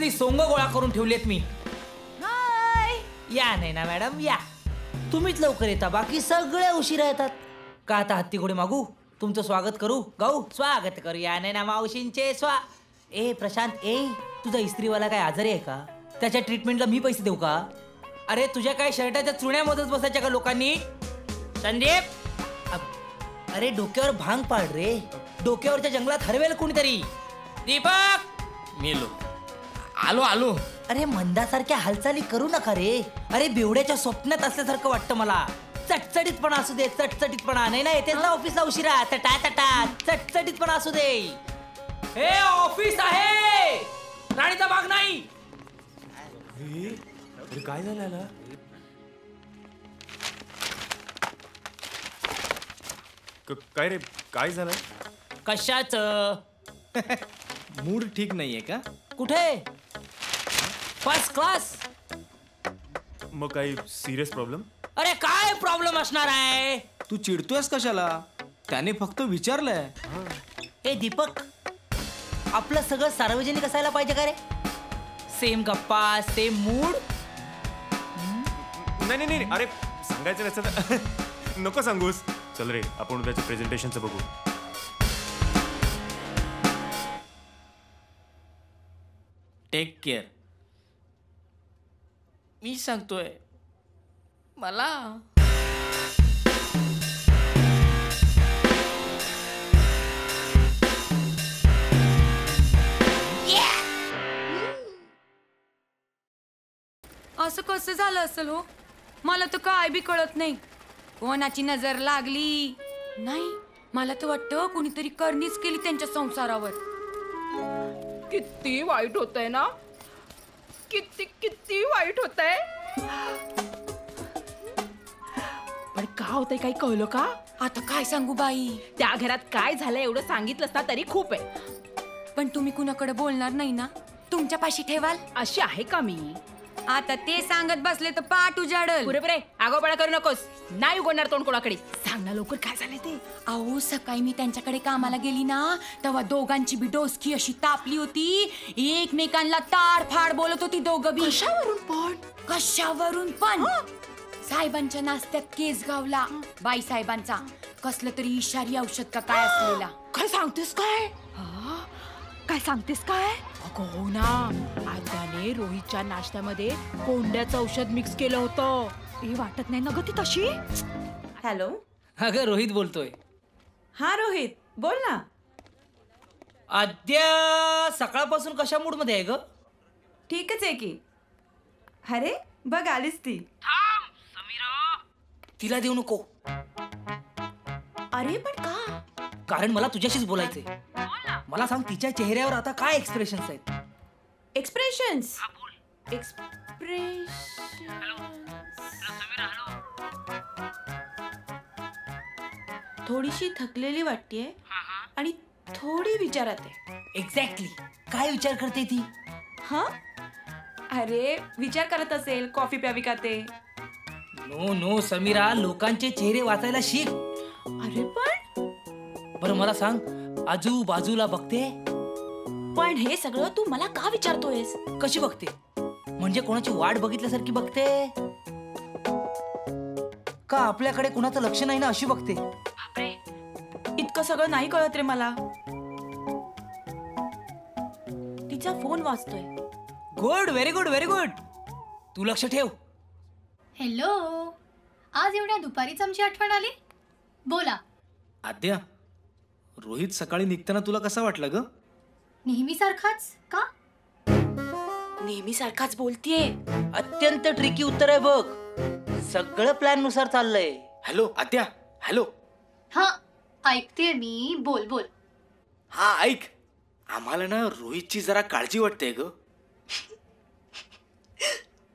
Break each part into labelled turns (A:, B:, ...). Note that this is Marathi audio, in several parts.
A: कसली सोंग गोळा करून ठेवलीत मी. या नाही ना मॅडम या. तुम्हीच लवकर येता, बाकी सगळे उशिरा येतात. का आता हत्ती घोडे मागू, तुमचं स्वागत करू, गाऊ स्वागत करू या नाही ना मावशींचे ए प्रशांत, तुझा इस्त्रीवाला काय आजारी आहे का? त्याच्या ट्रीटमेंटला मी पैसे देऊ का? अरे तुझ्या काय शर्टाच्या चुण्या मोजत बसायच्या का लोकांनी? संदीप, अरे डोक्यावर भांग पाड रे, डोक्यावरच्या जंगलात हरवेल कोणीतरी. दीपक,
B: मेलो. आलो आलो.
A: अरे मंदासारख्या हालचाली करू नका रे. अरे बेवड्याच्या स्वप्नात असल्यासारखं वाटतं मला. चटचटीतपणा असू दे, चटचटीतपणा नाही ना. येतेच ना ऑफिसला उशिरा, तटा तटा चटचटीतपणा असू दे. हे ऑफिस आहे, राणीचा भाग नाही.
B: अरे काय झालं? काय रे, काय झालं?
A: कशाच
B: मूड ठीक नाहीये का?
A: कुठे? First class.
B: मग काही सिरियस प्रॉब्लेम?
A: अरे काय प्रॉब्लेम असणार आहे?
C: तू चिडतोयस कशाला? त्याने फक्त विचारलंय.
A: ए दीपक, आपलं सगळं सार्वजनिक असायला पाहिजे का रे? सेम गप्पा, सेम मूड.
B: नाही नाही, अरे सांगायचं नसतं. नको सांगूस. चल रे, आपण उद्याच्या प्रेझेंटेशनचं बघू.
C: Take care. मी सांगतोय मला.
D: असं कसं झालं असेल हो? मला तर काय बी कळत नाही. कोणाची नजर लागली नाही. मला तर वाटतं कुणीतरी करणीच केली त्यांच्या संसारावर.
E: किती वाईट होतंय ना, किती किती वाईट होतंय. पण का होतंय काही कळलं का?
D: आता काय सांगू बाई.
E: त्या घरात काय झालं एवढं सांगितलंस ना तरी खूप आहे.
D: पण तुम्ही कुणाकडे बोलणार नाही ना? तुमच्यापाशी ठेवाल
E: अशी आहे का मी?
D: आता ते सांगत बसले तर पाठ उजाडल.
E: पुरे आगोपणा करू नकोस. नाही उघडणार तोंड कोणाकडे. सांग ना लवकर काय झालं ते.
D: अहो सकाळी मी त्यांच्याकडे कामाला गेली ना, तेव्हा दोघांची बी डोसकी अशी तापली होती. एकमेकांना ताडफाड बोलत होती दोघं बी. कशावरून पण साहेबांच्या नाश्त्यात केस गावला. बाई साहेबांचा कसलं तरी इशारी औषध का काय असलेला.
E: काय सांगतेस काय? काय सांगतेस काय? अगं हो ना, आद्याने रोहितच्या नाश्त्यामध्ये कोंड्याचं औषध मिक्स केलं होतं. हे वाटत नाही ना ग ती तशी.
F: हॅलो.
A: अगं रोहित बोलतोय.
F: हा रोहित बोल ना.
A: आद्या सकाळपासून कशा मूड मध्ये आहे ग?
F: ठीकच आहे की. अरे बघ आलीस ती.
A: तिला देऊ नको.
F: अरे पण का?
A: कारण मला तुझ्याशीच बोलायचंय. मला सांग, तिच्या चेहऱ्यावर आता काय एक्सप्रेशन्स आहेत?
F: एक्सप्रेशन्स. थोडीशी थकलेली वाटतेय आणि थोडी विचारात आहे.
A: एक्झॅक्टली. काय विचार करते ती?
F: हा, अरे विचार करत असेल कॉफी प्यावी का ते.
A: नो नो समीरा, लोकांचे चेहरे वाचायला शिक.
F: अरे पण
A: बरं मला सांग, आजूबाजूला बघते?
F: पण हे सगळं तू मला का विचारतोयस?
A: कशी बघते? म्हणजे कोणाची वाट बघितल्यासारखी बघते का आपल्याकडे कुणाचं लक्ष नाही ना अशी बघते?
F: इतकं सगळं नाही कळत रे मला. तिचा फोन वाजतोय.
A: Good, very good, very good. तू लक्ष ठेव.
G: हॅलो, आज एवढ्या दुपारीच आमची आठवण आली? बोला.
C: आद्या, रोहित सकाळी निघताना तुला कसा वाटला ग?
G: नेहमी सारखाच का?
F: नेहमी सारखाच बोलतीये.
A: अत्यंत ट्रिकी उत्तर आहे बघ. सगळं प्लॅन नुसार चाललंय.
C: हॅलो आद्या, हॅलो.
G: हा ऐकते मी, बोल बोल.
C: हा ऐक, आम्हाला ना रोहितची जरा काळजी वाटते ग.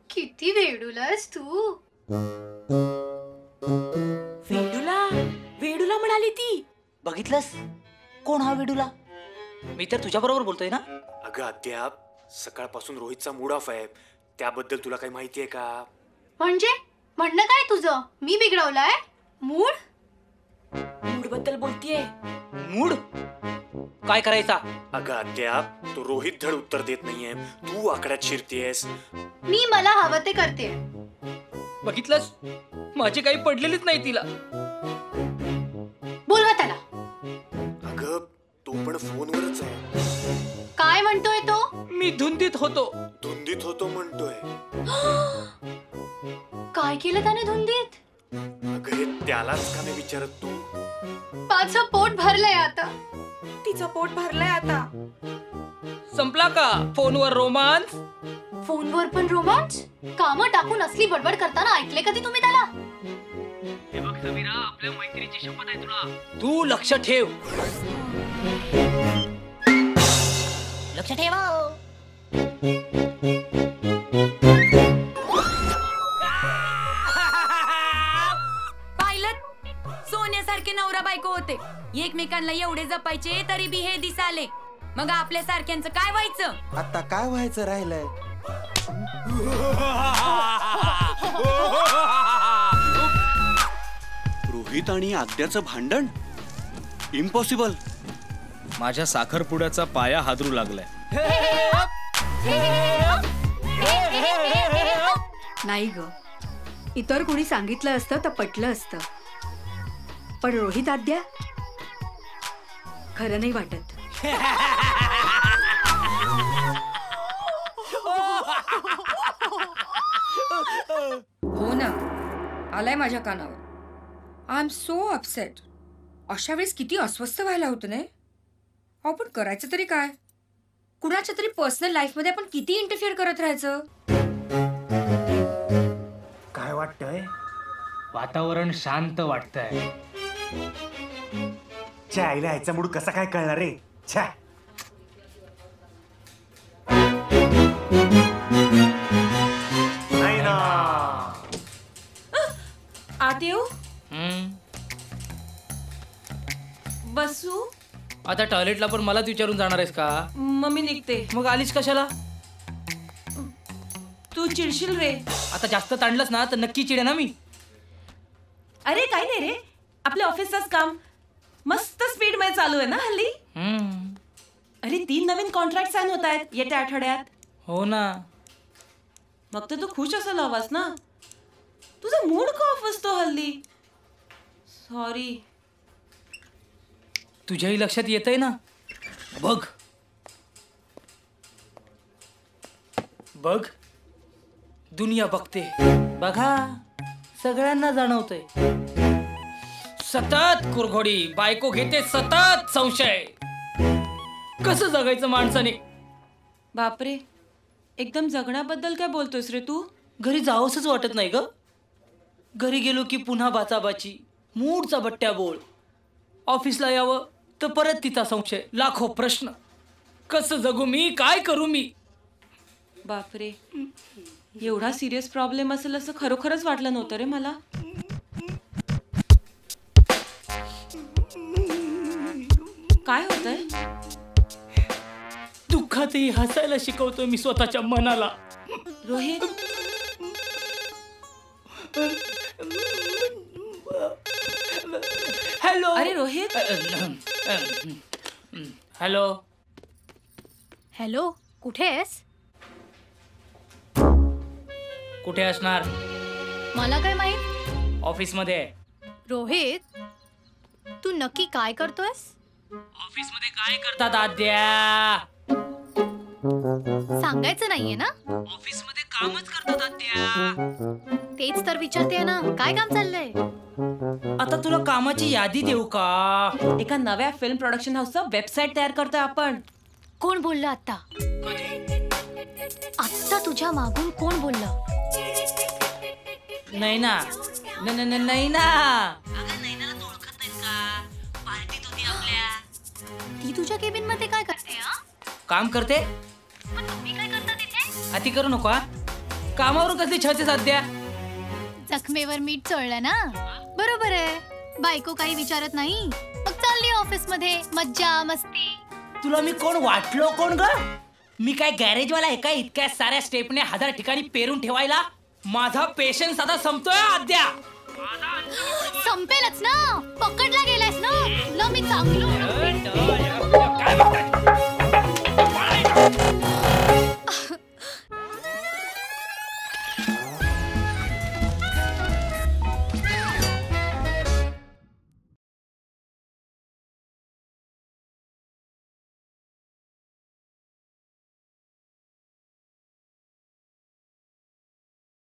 G: किती वेडूलास तू.
F: वेडूला वेडूला म्हणाली ती.
A: बघितलंस? कोण हा वेडूला? मी तर तुझ्या बरोबर बोलतोय ना.
B: अगं अद्याप सकाळपासून रोहितचा मूड ऑफ आहे. त्याबद्दल तुला काही माहिती आहे का?
G: म्हणजे म्हणणं काय तुझं? मी बिघडवलाय मूड?
F: मूड बद्दल बोलतीये.
A: मूड? काय करायचा?
B: अगं आद्या, तो रोहित धड उत्तर देत नाहीये, तू आकड्यात शिरतेस.
G: मी मला हवं ते करते.
A: बघितलंस, माझी काही पडलेलीच नाही तिला.
G: बोलवा त्याला.
B: अगं तो पण फोनवरच आहे.
G: काय म्हणतोय तो?
A: मी धुंदीत होतो.
B: धुंदीत होतो म्हणतोय.
G: काय केलं त्याने धुंदीत?
B: अगं हे त्यालाच का नाही विचारत तू?
G: माझं पोट भरलंय आता.
F: तिचं पोट भरलंय आता.
A: संपला का फोनवर रोमांस?
G: फोनवर पण रोमांस? कामं टाकून असली बडबड करताना ऐकले कधी तुम्ही त्याला?
A: हे बघ समीरा, आपल्या मैत्रीची शपथ आहे तुला. तू लक्ष ठेव. लक्ष ठेवा.
D: सोन्यासारखे नवरा बायको होते, एकमेकांना एवढे जपायचे तरी बी हे दिसाले. मग आपल्या सारख्यांचं काय व्हायचं?
H: आता काय व्हायचं राहिलंय?
C: रोहित आणि आद्याचं भांडण? इम्पॉसिबल.
I: माझ्या साखरपुड्याचा पाया हादरू लागलाय.
J: नाही ग, इतर कोणी सांगितलं असतं तर पटलं असतं, पण रोहित आद्या खरं नाही वाटत.
D: हो ना, आलाय माझ्या कानावर. I am so upset. अशा वेळेस किती अस्वस्थ व्हायला होतं नाही. आपण करायचं तरी काय? कुणाच्या तरी पर्सनल लाईफ मध्ये आपण किती इंटरफिअर करत राहायचं?
B: काय वाटतंय?
A: वातावरण शांत वाटतंय.
B: च्या आईला ह्याचा मूड कसा काय कळणार रे? छा. नाही ना.
F: आत येऊ? बसू?
A: आता टॉयलेटला पण मलाच विचारून जाणार आहेस का?
F: मम्मी निघते.
A: मग आलीस कशाला?
F: तू चिडशील रे.
A: आता जास्त ताणलंस ना तर नक्की चिडे ना मी.
F: अरे काय नाही रे, आपल्या ऑफिसचंच काम. मस्त स्पीड मध्ये चालू आहे ना हल्ली. अरे 3 नवीन कॉन्ट्रॅक्ट साइन होत आहेत येत्या आठवड्यात.
A: हो ना.
F: मग तर तू खुश असायला हवास ना. तुझा मूड का ऑफ असतो हल्ली? सॉरी.
A: तुझ्याही लक्षात येतंय ना. बघ बघ, दुनिया बघते. बघा, सगळ्यांना जाणवतंय. सतत कुरघोडी, बायको घेते सतत संशय. कसं जगायचं माणसाने?
F: बापरे, एकदम जगण्याबद्दल काय बोलतोयस रे तू?
A: घरी जावंसच वाटत नाही ग. घरी गेलो की पुन्हा बाचाबाची, मूडचा बट्ट्या बोळ. ऑफिसला यावं तर परत तिचा संशय, लाखो प्रश्न. कसं जगू मी? काय करू मी?
F: बापरे, एवढा सिरियस प्रॉब्लेम असेल असं खरोखरच वाटलं नव्हतं रे मला. काय होतंय?
A: दुःखातही हसायला शिकवतोय मी स्वतःच्या मनाला.
F: रोहित,
A: हॅलो.
F: अरे रोहित.
A: हॅलो.
G: हॅलो, कुठे आहेस?
A: कुठे असणार?
G: मला काय माहित.
A: ऑफिसमध्ये.
G: रोहित, तू नक्की काय करतोयस?
A: ऑफिसमध्ये काय करतात आद्या?
G: सांगायचं नाहीये ना?
A: ऑफिसमध्ये कामच करतात आद्या.
G: तेच तर विचारते ना, काय काम चाललंय?
A: आता तुला कामाची यादी देऊ का?
F: एका नव्या फिल्म प्रोडक्शन हाऊसचं वेबसाईट तयार करतोय आपण.
G: कोण बोललं आता? आत्ता तुझ्या मागून कोण बोललं?
A: नाही ना. नाही ना.
G: ती तुझ्या केबिन मध्ये काय करते?
A: काम करते.
G: तुम्ही काय करता तिथे?
A: अति करू नको. कामावरून कसली छळते सध्या?
G: जखमेवर मीठ चोळलं ना. बरोबर आहे. बायको काही विचारत नाही, मग चालली ऑफिस मध्ये मज्जा मस्ती.
A: तुला मी कोण वाटलो? कोण ग? मी काय गॅरेजवाला आहे का इतक्या साऱ्या स्टेपने 1000 ठिकाणी पेरून ठेवायला? माझा पेशन्स आता संपतोय आद्या.
G: संपेलच ना. पकडला गेलास ना. तुला मी चांगलं